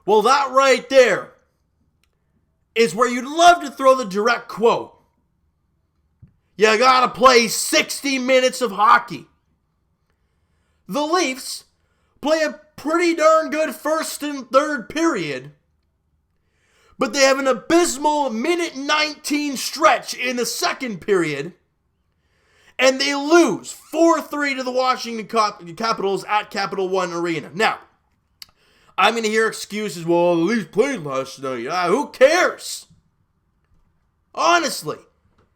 Well, that right there is where you'd love to throw the direct quote. You gotta play 60 minutes of hockey. The Leafs play a pretty darn good first and third period, but they have an abysmal minute 19 stretch in the second period, and they lose 4-3 to the Washington Capitals at Capital One Arena. Now, I'm going to hear excuses, well, the Leafs played last night. Who cares? Honestly,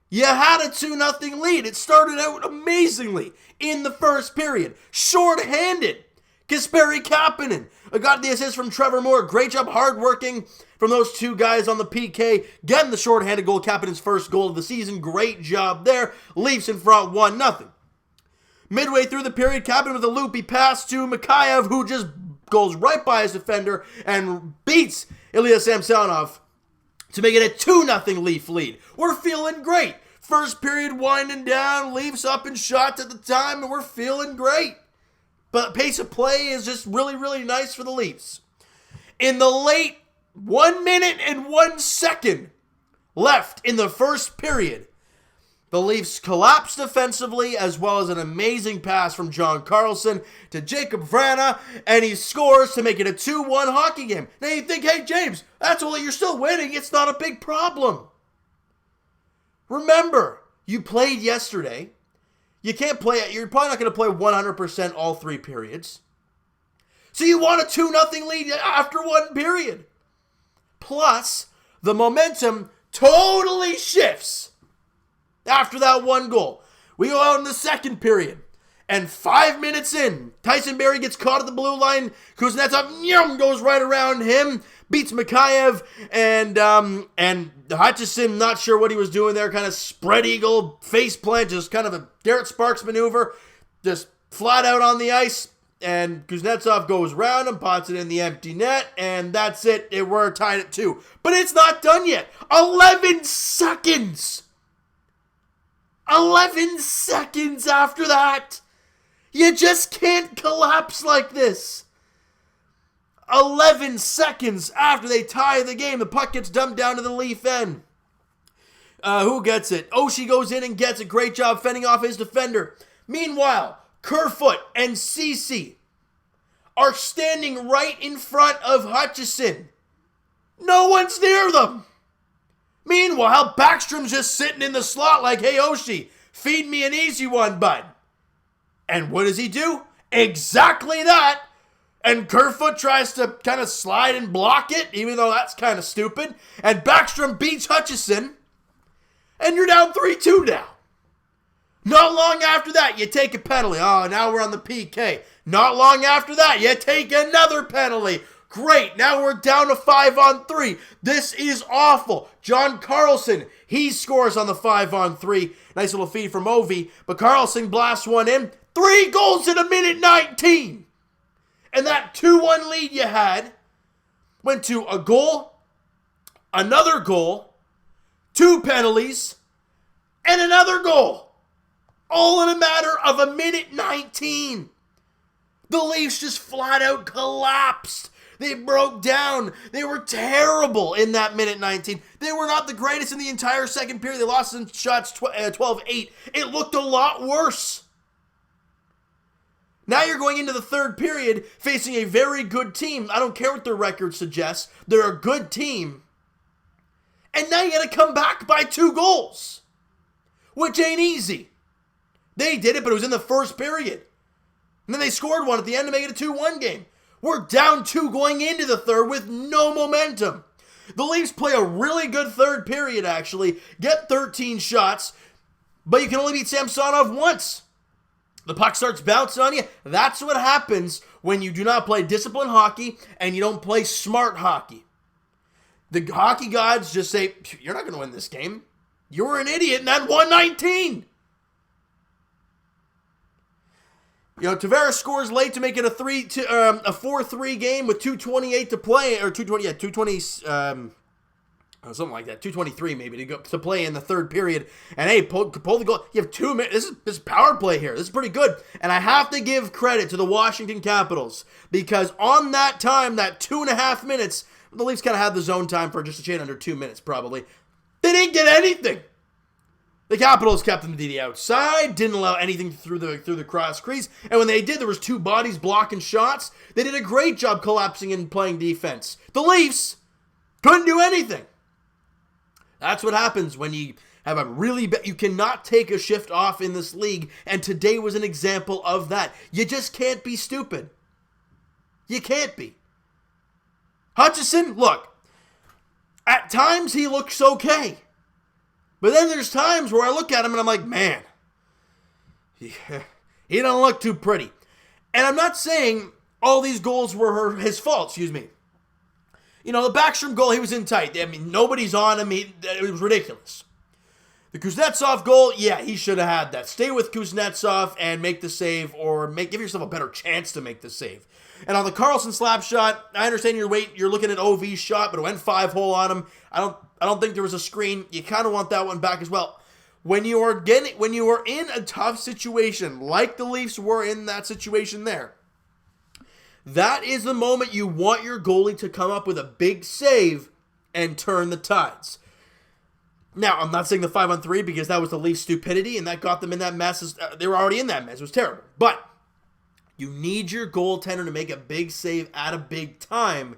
you had a 2-0 lead. It started out amazingly in the first period. Short-handed. Kasperi Kapanen got the assist from Trevor Moore. Great job, hard-working from those two guys on the PK. Getting the short-handed goal, Kapanen's first goal of the season. Great job there. Leafs in front 1-0. Midway through the period, Kapanen with a loopy pass to Mikheyev, who just goes right by his defender and beats Ilya Samsonov to make it a 2-0 Leaf lead. We're feeling great. First period winding down, Leafs up in shots at the time, and we're feeling great. But pace of play is just really, really nice for the Leafs. In the late 1 minute and 1 second left in the first period, the Leafs collapse defensively, as well as an amazing pass from John Carlson to Jacob Vrana, and he scores to make it a 2-1 hockey game. Now you think, hey James, that's all, you're still winning. It's not a big problem. Remember, you played yesterday. You can't play it. You're probably not going to play 100% all 3 periods. So you want a 2-0 lead after 1 period. Plus, the momentum totally shifts after that 1 goal. We go out in the second period, and 5 minutes in, Tyson Barrie gets caught at the blue line. Kuznetsov goes right around him, beats Mikheyev, and Hutchison, not sure what he was doing there, kind of spread eagle, face plant, just kind of a Garrett Sparks maneuver, just flat out on the ice, and Kuznetsov goes around him, pots it in the empty net, and that's it. We're tied at 2. But it's not done yet. 11 seconds! 11 seconds after that! You just can't collapse like this. 11 seconds after they tie the game, the puck gets dumped down to the Leaf end. Who gets it? Oshie goes in and gets a great job fending off his defender. Meanwhile, Kerfoot and Cece are standing right in front of Hutchison. No one's near them. Meanwhile, Backstrom's just sitting in the slot like, hey Oshie, feed me an easy one, bud. And what does he do? Exactly that. And Kerfoot tries to kind of slide and block it, even though that's kind of stupid. And Backstrom beats Hutchison. And you're down 3-2 now. Not long after that, you take a penalty. Oh, now we're on the PK. Not long after that, you take another penalty. Great, now we're down to 5-on-3. This is awful. John Carlson, he scores on the 5-on-3. Nice little feed from Ovi. But Carlson blasts one in. 3 goals in a minute 19. And that 2-1 lead you had went to a goal, another goal, 2 penalties, and another goal. All in a matter of a minute 19. The Leafs just flat out collapsed. They broke down. They were terrible in that minute 19. They were not the greatest in the entire second period. They lost in shots 12-8. It looked a lot worse. Now you're going into the third period facing a very good team. I don't care what their record suggests. They're a good team. And now you got to come back by 2 goals, which ain't easy. They did it, but it was in the first period. And then they scored one at the end to make it a 2-1 game. We're down 2 going into the third with no momentum. The Leafs play a really good third period, actually. Get 13 shots, but you can only beat Samsonov once. The puck starts bouncing on you. That's what happens when you do not play disciplined hockey and you don't play smart hockey. The hockey gods just say, you're not going to win this game. You were an idiot in that 119. Tavares scores late to make it a 4-3 game with 2:28 to play, or 2:20, something like that, 2:23 maybe to play in the third period. And hey, pull the goal. You have 2 minutes. This is power play here. This is pretty good. And I have to give credit to the Washington Capitals because on that time, that 2.5 minutes, the Leafs kind of had the zone time for just a shade under 2 minutes probably. They didn't get anything. The Capitals kept them to the outside, didn't allow anything through the cross crease, and when they did, there was 2 bodies blocking shots. They did a great job collapsing and playing defense. The Leafs couldn't do anything. That's what happens when you have a really you cannot take a shift off in this league, and today was an example of that. You just can't be stupid. You can't be. Hutchison, look, at times he looks okay. But then there's times where I look at him and I'm like, man, he doesn't look too pretty. And I'm not saying all these goals were his fault, excuse me. You know, the Backstrom goal, he was in tight. I mean, nobody's on him. It was ridiculous. The Kuznetsov goal, yeah, he should have had that. Stay with Kuznetsov and make the save or give yourself a better chance to make the save. And on the Carlson slap shot, I understand you're looking at OV's shot, but it went 5-hole on him. I don't think there was a screen. You kind of want that one back as well. When you are in a tough situation, like the Leafs were in that situation there, that is the moment you want your goalie to come up with a big save and turn the tides. Now, I'm not saying the 5-on-3 because that was the Leafs' stupidity and that got them in that mess. They were already in that mess. It was terrible. But you need your goaltender to make a big save at a big time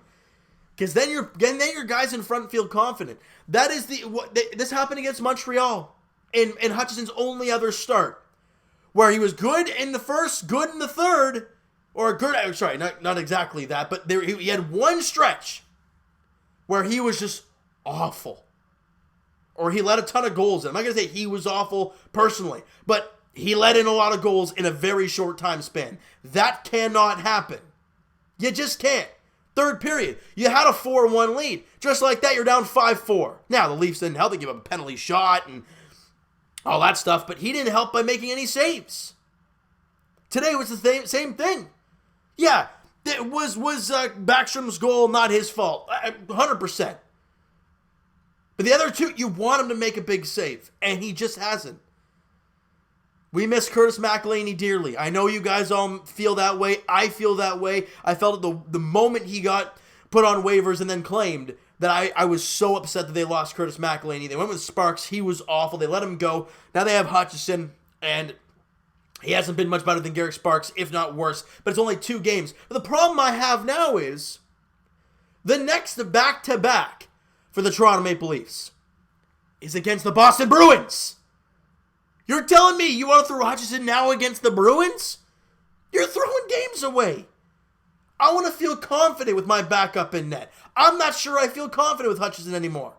because then your guys in front feel confident. That is this happened against Montreal in Hutchison's only other start, where he was good in the first, good in the third, or good. Sorry, not exactly that, but he had one stretch where he was just awful, or he let a ton of goals in. I'm not gonna say he was awful personally, but he let in a lot of goals in a very short time span. That cannot happen. You just can't. Third period, you had a 4-1 lead. Just like that, you're down 5-4. Now, the Leafs didn't help. They gave up a penalty shot and all that stuff, but he didn't help by making any saves. Today was the same thing. Yeah, it was Backstrom's goal not his fault. 100%. But the other two, you want him to make a big save, and he just hasn't. We miss Curtis McElhinney dearly. I know you guys all feel that way. I feel that way. I felt it the moment he got put on waivers and then claimed that I was so upset that they lost Curtis McElhinney. They went with Sparks. He was awful. They let him go. Now they have Hutchison, and he hasn't been much better than Garrett Sparks, if not worse. But it's only 2 games. But the problem I have now is the next back-to-back for the Toronto Maple Leafs is against the Boston Bruins. You're telling me you want to throw Hutchison now against the Bruins? You're throwing games away. I want to feel confident with my backup in net. I'm not sure I feel confident with Hutchison anymore.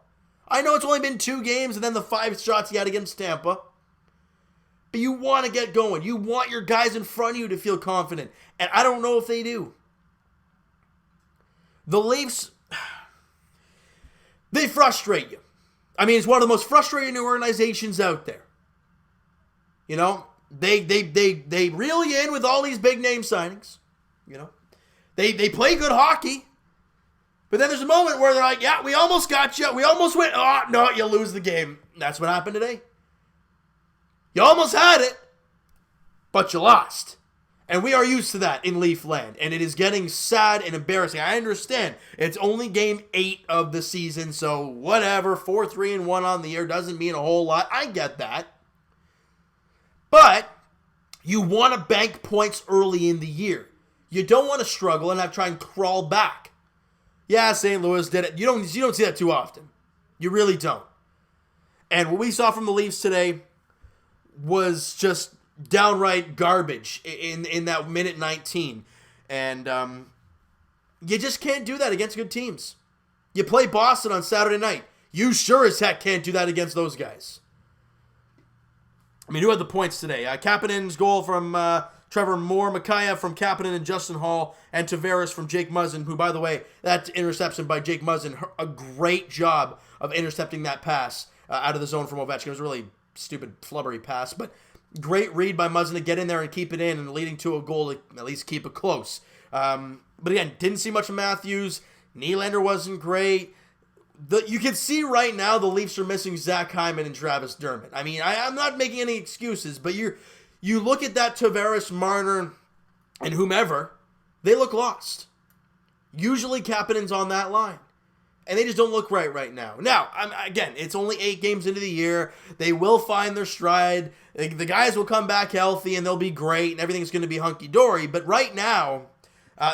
I know it's only been 2 games and then the 5 shots he had against Tampa. But you want to get going. You want your guys in front of you to feel confident. And I don't know if they do. The Leafs, they frustrate you. I mean, it's one of the most frustrating organizations out there. You know, they reel you in with all these big name signings. You know, they play good hockey. But then there's a moment where they're like, yeah, we almost got you. We almost went. Oh, no, you lose the game. That's what happened today. You almost had it, but you lost. And we are used to that in Leaf Land. And it is getting sad and embarrassing. I understand. It's only game 8 of the season. So whatever, 4-3-1 on the year doesn't mean a whole lot. I get that. But you want to bank points early in the year. You don't want to struggle and have to try and crawl back. Yeah, St. Louis did it. You don't see that too often. You really don't. And what we saw from the Leafs today was just downright garbage in that minute 19. And you just can't do that against good teams. You play Boston on Saturday night. You sure as heck can't do that against those guys. I mean, who had the points today? Kapanen's goal from Trevor Moore, Mikheyev from Kapanen and Justin Hall, and Tavares from Jake Muzzin, who, by the way, that interception by Jake Muzzin, a great job of intercepting that pass out of the zone from Ovechkin. It was a really stupid, flubbery pass, but great read by Muzzin to get in there and keep it in, and leading to a goal to at least keep it close. But again, didn't see much of Matthews. Nylander wasn't great. You can see right now the Leafs are missing Zach Hyman and Travis Dermott. I mean, I'm not making any excuses, but you look at that Tavares, Marner, and whomever, they look lost. Usually Kapanen's on that line. And they just don't look right now. Now, again, it's only 8 games into the year. They will find their stride. The guys will come back healthy, and they'll be great, and everything's going to be hunky-dory. But right now,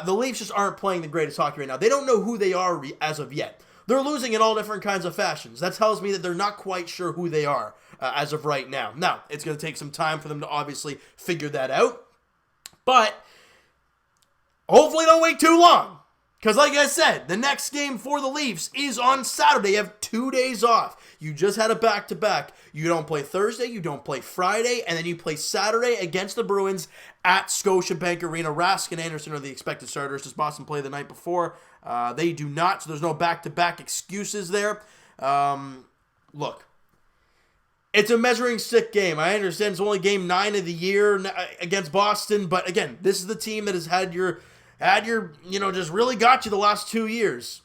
the Leafs just aren't playing the greatest hockey right now. They don't know who they are as of yet. They're losing in all different kinds of fashions. That tells me that they're not quite sure who they are as of right now. Now, it's going to take some time for them to obviously figure that out. But hopefully don't wait too long. Because like I said, the next game for the Leafs is on Saturday. You have 2 days off. You just had a back-to-back. You don't play Thursday, you don't play Friday, and then you play Saturday against the Bruins at Scotiabank Arena. Rask and Anderson are the expected starters. Does Boston play the night before? They do not, so there's no back-to-back excuses there. Look, it's a measuring stick game. I understand it's only game 9 of the year against Boston, but again, this is the team that has had your, just really got you the last 2 years.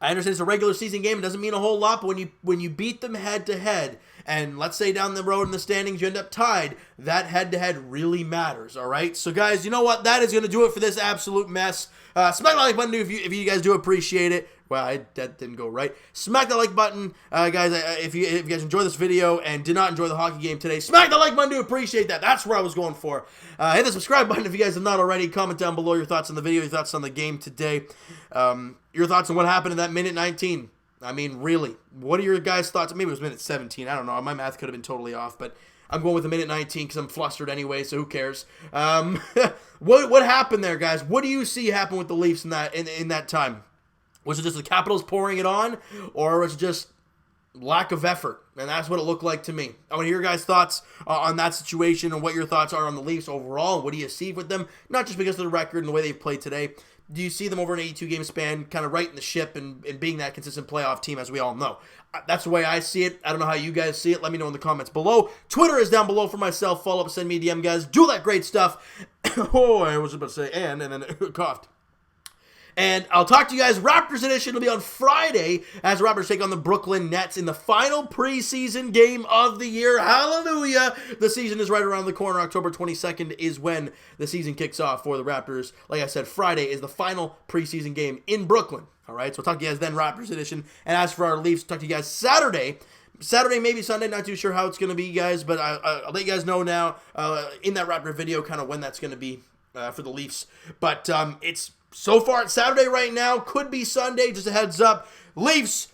I understand it's a regular season game. It doesn't mean a whole lot, but when you beat them head-to-head, and let's say down the road in the standings you end up tied, that head-to-head really matters, all right? So, guys, you know what? That is going to do it for this absolute mess. Smack the like button if you guys do appreciate it. Well, that didn't go right. Smack the like button, guys. If you guys enjoyed this video and did not enjoy the hockey game today, smack the like button to appreciate that. That's where I was going for. Hit the subscribe button if you guys have not already. Comment down below your thoughts on the video, your thoughts on the game today, your thoughts on what happened in that minute 19. I mean, really, what are your guys' thoughts? Maybe it was minute 17. I don't know. My math could have been totally off, but I'm going with a minute 19 because I'm flustered anyway, so who cares? What happened there, guys? What do you see happen with the Leafs in that time? Was it just the Capitals pouring it on, or was it just lack of effort? And that's what it looked like to me. I want to hear your guys' thoughts on that situation and what your thoughts are on the Leafs overall. What do you see with them? Not just because of the record and the way they've played today. Do you see them over an 82-game span kind of righting the ship and being that consistent playoff team, as we all know? That's the way I see it. I don't know how you guys see it. Let me know in the comments below. Twitter is down below for myself. Follow up, send me a DM, guys. Do that great stuff. Oh, I was about to say and then coughed. And I'll talk to you guys. Raptors edition will be on Friday as the Raptors take on the Brooklyn Nets in the final preseason game of the year. Hallelujah! The season is right around the corner. October 22nd is when the season kicks off for the Raptors. Like I said, Friday is the final preseason game in Brooklyn. All right, so I'll talk to you guys then, Raptors edition. And as for our Leafs, I'll talk to you guys Saturday, maybe Sunday. Not too sure how it's going to be, guys, but I'll let you guys know now in that Raptor video kind of when that's going to be for the Leafs. But it's... So far, it's Saturday right now. Could be Sunday. Just a heads up. Leafs,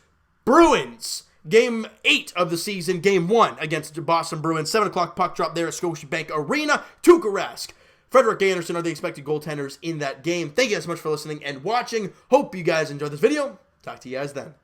Bruins. Game 8 of the season. Game 1 against the Boston Bruins. 7 o'clock puck drop there at Scotiabank Arena. Tuukka Rask, Frederik Andersen are the expected goaltenders in that game. Thank you guys so much for listening and watching. Hope you guys enjoyed this video. Talk to you guys then.